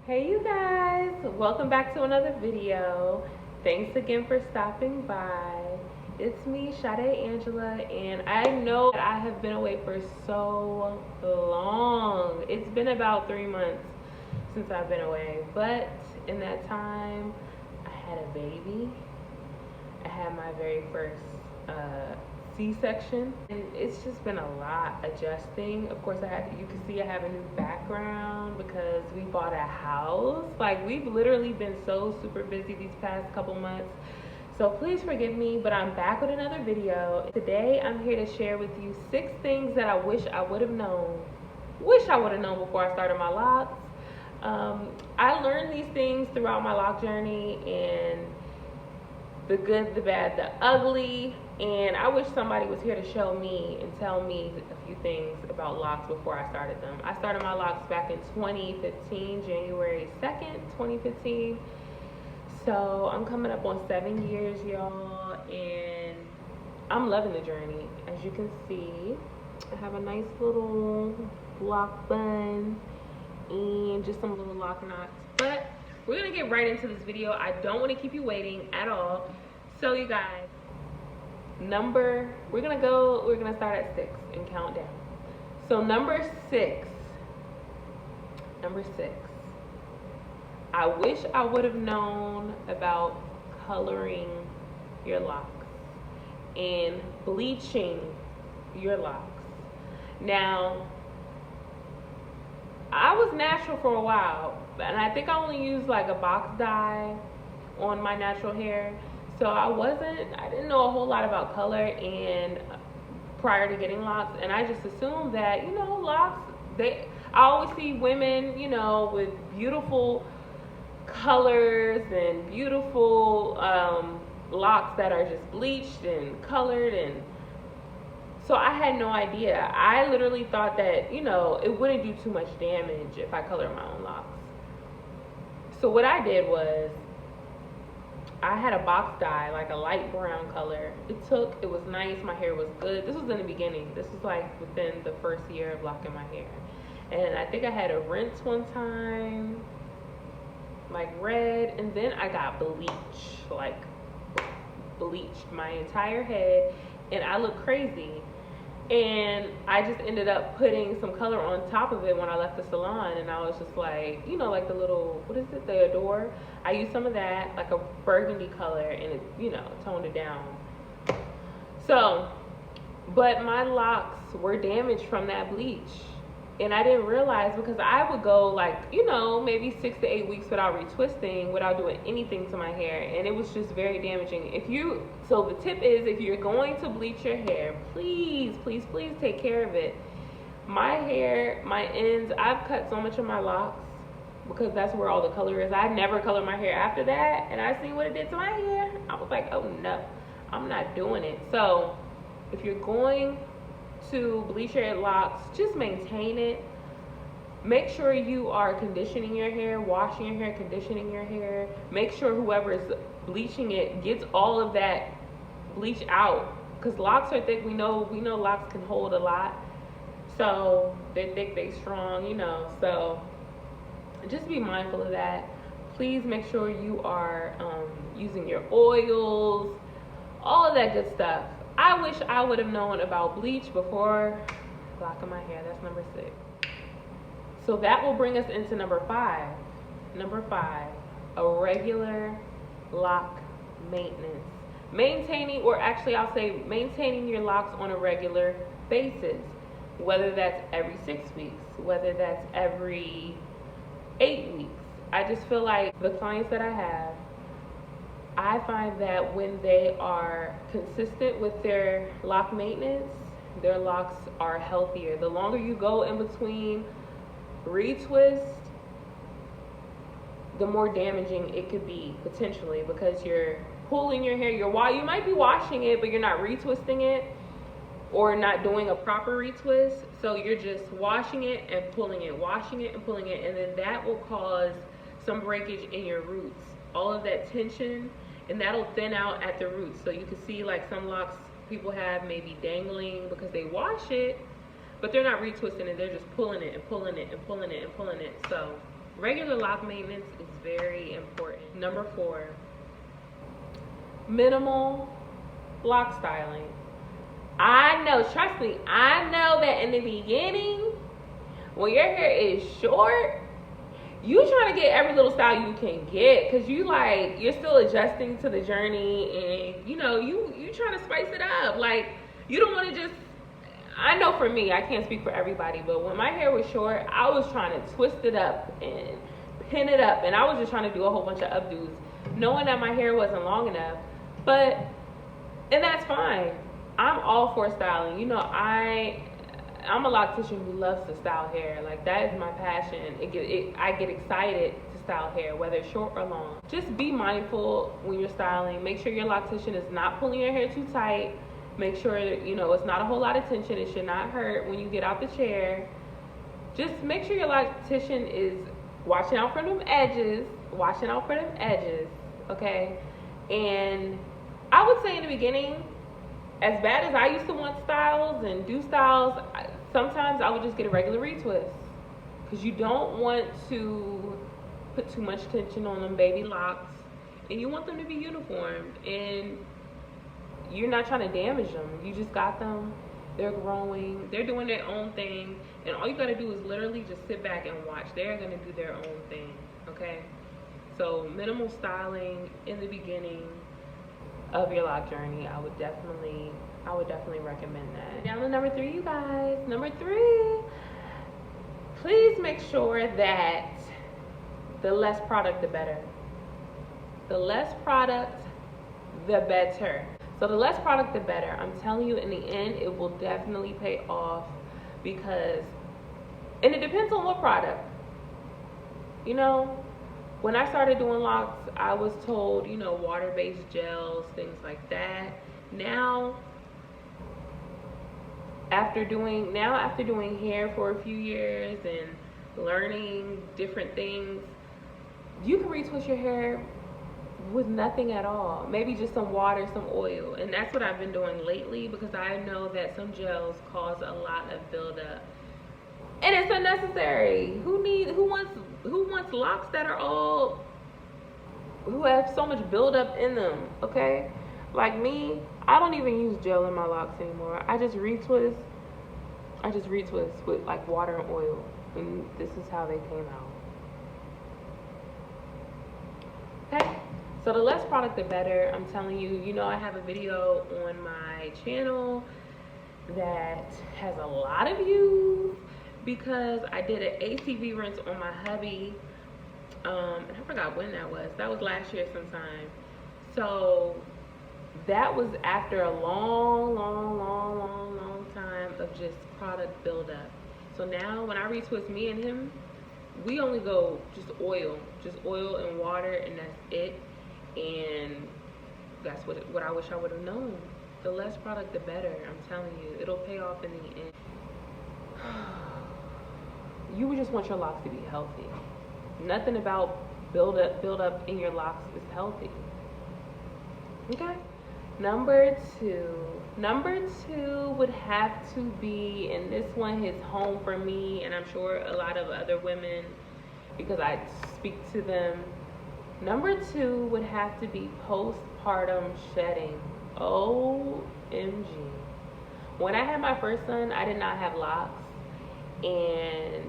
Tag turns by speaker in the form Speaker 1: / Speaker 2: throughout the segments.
Speaker 1: Hey you guys, welcome back to another video. Thanks again for stopping by. It's me, Sade Angela, and I know that I have been away for so long. It's been about 3 months since I've been away, but in that time, I had a baby. I had my very first C-section, and it's just been a lot adjusting. Of course, you can see I have a new background because we bought a house. Like, we've literally been so super busy these past couple months. So please forgive me, but I'm back with another video. Today, I'm here to share with you 6 things that I wish I would have known. Before I started my locks. I learned these things throughout my lock journey, and the good, the bad, the ugly, and I wish somebody was here to show me and tell me a few things about locks before I started them. I started my locks back in 2015, January 2nd, 2015. So I'm coming up on 7 years, y'all, and I'm loving the journey. As you can see, I have a nice little lock bun and just some little lock knots. But we're gonna get right into this video. I don't want to keep you waiting at all. So you guys, we're gonna start at 6 and count down. So number six, I wish I would have known about coloring your locks and bleaching your locks. Now, I was natural for a while, and I think I only used like a box dye on my natural hair. So I didn't know a whole lot about color and prior to getting locks, and I just assumed that, locks, I always see women, with beautiful colors and beautiful locks that are just bleached and colored, and so I had no idea. I literally thought that, it wouldn't do too much damage if I colored my own locks. So what I did was, I had a box dye, like a light brown color. It was nice, my hair was good. This was in the beginning. This was like within the first year of locking my hair. And I think I had a rinse one time, like red, and then I got bleached my entire head, and I looked crazy. And I just ended up putting some color on top of it when I left the salon, and I was just like, like the little, what is it, the Adore? I used some of that, like a burgundy color, and it, toned it down. So, but my locks were damaged from that bleach, and I didn't realize, because I would go like, maybe 6 to 8 weeks without retwisting, without doing anything to my hair, and it was just very damaging. So the tip is, if you're going to bleach your hair, please, please, please take care of it. My hair, my ends, I've cut so much of my locks because that's where all the color is. I never colored my hair after that, and I seen what it did to my hair. I was like, oh no, I'm not doing it. So if you're going to bleach your locks, just maintain it. Make sure you are conditioning your hair, washing your hair, conditioning your hair. Make sure whoever is bleaching it gets all of that bleach out, because locks are thick. We know locks can hold a lot, so they're thick, they're strong, so just be mindful of that. Please make sure you are using your oils, all of that good stuff. I wish I would have known about bleach before locking my hair. That's number 6. So that will bring us into number 5. Number 5, a regular lock maintenance. Maintaining your locks on a regular basis. Whether that's every 6 weeks, whether that's every 8 weeks. I just feel like the clients that I have, I find that when they are consistent with their lock maintenance, their locks are healthier. The longer you go in between retwist, the more damaging it could be potentially, because you're pulling your hair. You might be washing it, but you're not retwisting it, or not doing a proper retwist. So you're just washing it and pulling it, washing it and pulling it, and then that will cause some breakage in your roots. All of that tension, and that'll thin out at the roots. So you can see, like, some locks people have maybe dangling because they wash it, but they're not retwisting it. They're just pulling it and pulling it and pulling it and pulling it. So Regular lock maintenance is very important. Number 4, minimal lock styling. I know, trust me, I know that in the beginning, when your hair is short, you trying to get every little style you can get, because you're still adjusting to the journey, and you trying to spice it up. Like, you don't want to just, I know for me, I can't speak for everybody, but when my hair was short, I was trying to twist it up and pin it up, and I was just trying to do a whole bunch of updos, knowing that my hair wasn't long enough. And that's fine. I'm all for styling. I'm a loctician who loves to style hair. Like, that is my passion. I get excited to style hair, whether it's short or long. Just be mindful when you're styling. Make sure your loctician is not pulling your hair too tight. Make sure that, it's not a whole lot of tension. It should not hurt when you get out the chair. Just make sure your loctician is watching out for them edges. Okay? And I would say in the beginning, as bad as I used to want styles and do styles, sometimes I would just get a regular retwist, because you don't want to put too much tension on them baby locks, and you want them to be uniformed, and you're not trying to damage them. You just got them, they're growing, they're doing their own thing, and all you gotta do is literally just sit back and watch. They're gonna do their own thing, okay? So minimal styling in the beginning of your lock journey, I would definitely recommend that. Down to number 3, you guys. Number 3, please make sure that the less product, the better. The less product, the better. So the less product, the better. I'm telling you, in the end, it will definitely pay off, because, and it depends on what product. When I started doing locks, I was told, water-based gels, things like that. Now, after doing hair for a few years and learning different things, you can retwist your hair with nothing at all. Maybe just some water, some oil. And that's what I've been doing lately, because I know that some gels cause a lot of buildup. And it's unnecessary. Who wants locks that are who have so much buildup in them, okay? Like me, I don't even use gel in my locks anymore. I just retwist with like water and oil, and this is how they came out. Okay? So the less product, the better. I'm telling you, I have a video on my channel that has a lot of views, because I did an ACV rinse on my hubby, and I forgot when that was. That was last year sometime. So that was after a long time of just product buildup. So now when I retwist me and him, we only go just oil and water, and that's it. And that's what I wish I would have known. The less product, the better. I'm telling you, it'll pay off in the end. You would just want your locks to be healthy. Nothing about build up in your locks is healthy. Okay? Number two would have to be, and this one hits home for me, and I'm sure a lot of other women, because I speak to them. Number 2 would have to be postpartum shedding. OMG. When I had my first son, I did not have locks, and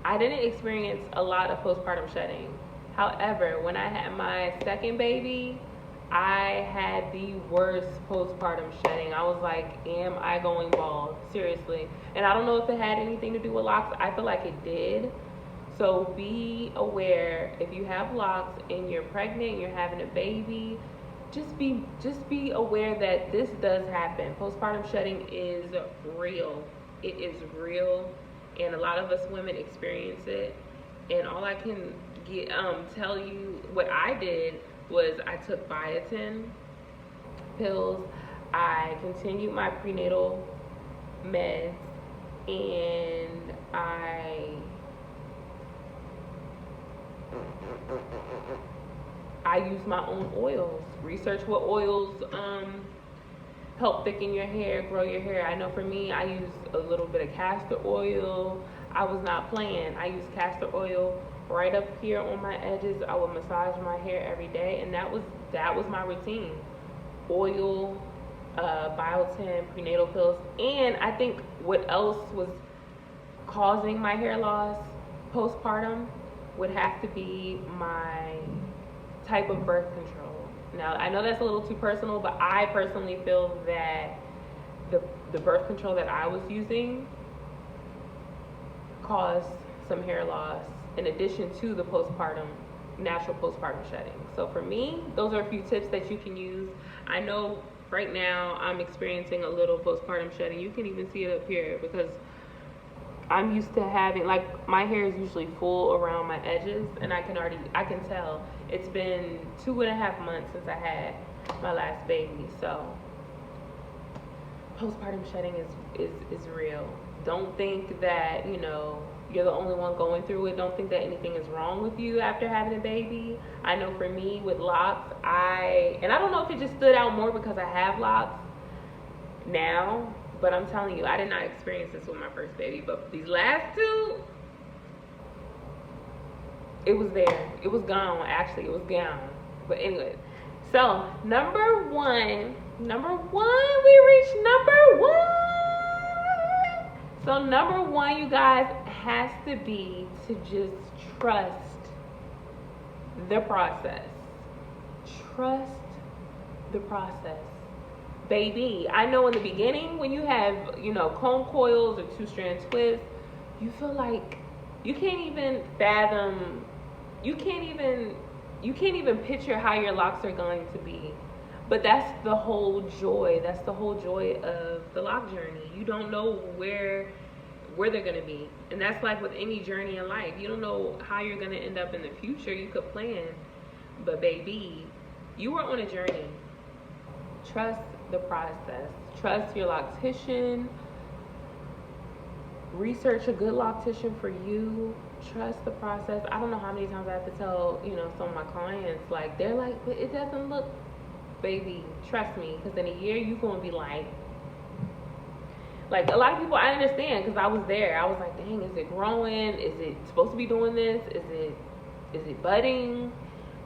Speaker 1: I didn't experience a lot of postpartum shedding. However, when I had my second baby, I had the worst postpartum shedding. I was like, am I going bald? Seriously. And I don't know if it had anything to do with locks. I feel like it did. So be aware, if you have locks and you're pregnant, you're having a baby, just be aware that this does happen. Postpartum shedding is real. It is real, and a lot of us women experience it. And all I can tell you, what I did was I took biotin pills, I continued my prenatal meds, and I use my own oils. Research what oils help thicken your hair, grow your hair. I know for me, I use a little bit of castor oil. I was not playing. I used castor oil right up here on my edges. I would massage my hair every day, and that was my routine. Oil, biotin, prenatal pills, and I think what else was causing my hair loss postpartum would have to be my type of birth control. Now, I know that's a little too personal, but I personally feel that the birth control that I was using caused some hair loss in addition to the natural postpartum shedding. So for me, those are a few tips that you can use. I know right now I'm experiencing a little postpartum shedding. You can even see it up here because I'm used to having, like, my hair is usually full around my edges, and I can tell it's been 2.5 months since I had my last baby. So postpartum shedding is real. Don't think that, you're the only one going through it. Don't think that anything is wrong with you after having a baby. I know for me with locks, I don't know if it just stood out more because I have locks now, but I'm telling you, I did not experience this with my first baby, but these last two, it was there. It was gone, actually. It was gone. But anyway, so number one, we reached number one. So number one, you guys, has to be to just trust the process. Trust the process. Baby, I know in the beginning when you have, comb coils or 2-strand twists, you feel like you can't even fathom, you can't even picture how your locks are going to be. But that's the whole joy. That's the whole joy of the lock journey. You don't know where they're going to be. And that's like with any journey in life. You don't know how you're going to end up in the future. You could plan. But baby, you are on a journey. Trust the process. Trust your loctician. Research a good loctician for you. Trust the process. I don't know how many times I have to tell, some of my clients, like, they're like, but it doesn't look. Baby, trust me, because in a year you're going to be like a lot of people, I understand, because I was there. I was like, dang, is it growing? Is it supposed to be doing this? Is it budding?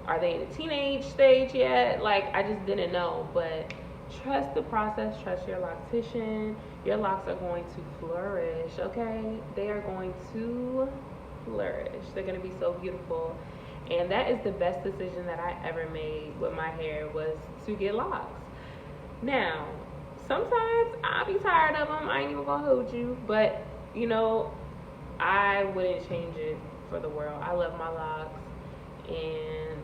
Speaker 1: Are they in the teenage stage yet? Like, I just didn't know. But trust the process. Trust your loctician. Your locks are going to flourish, okay? They are going to flourish. They're going to be so beautiful. And that is the best decision that I ever made with my hair, was to get locks. Now, sometimes I'll be tired of them. I ain't even gonna hold you. But, I wouldn't change it for the world. I love my locks. And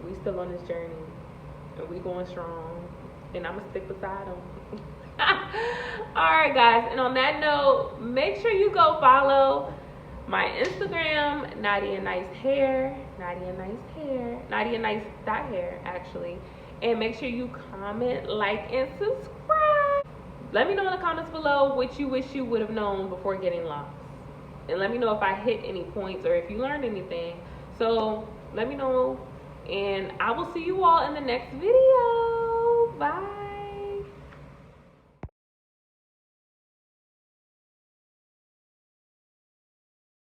Speaker 1: we still on this journey. And we going strong. And I'm gonna stick beside them. Alright, guys. And on that note, make sure you go follow my Instagram, Nadia Nice Hair, Nadia Nice.hair, actually. And make sure you comment, like, and subscribe. Let me know in the comments below what you wish you would have known before getting locks. And let me know if I hit any points or if you learned anything. So let me know. And I will see you all in the next video. Bye.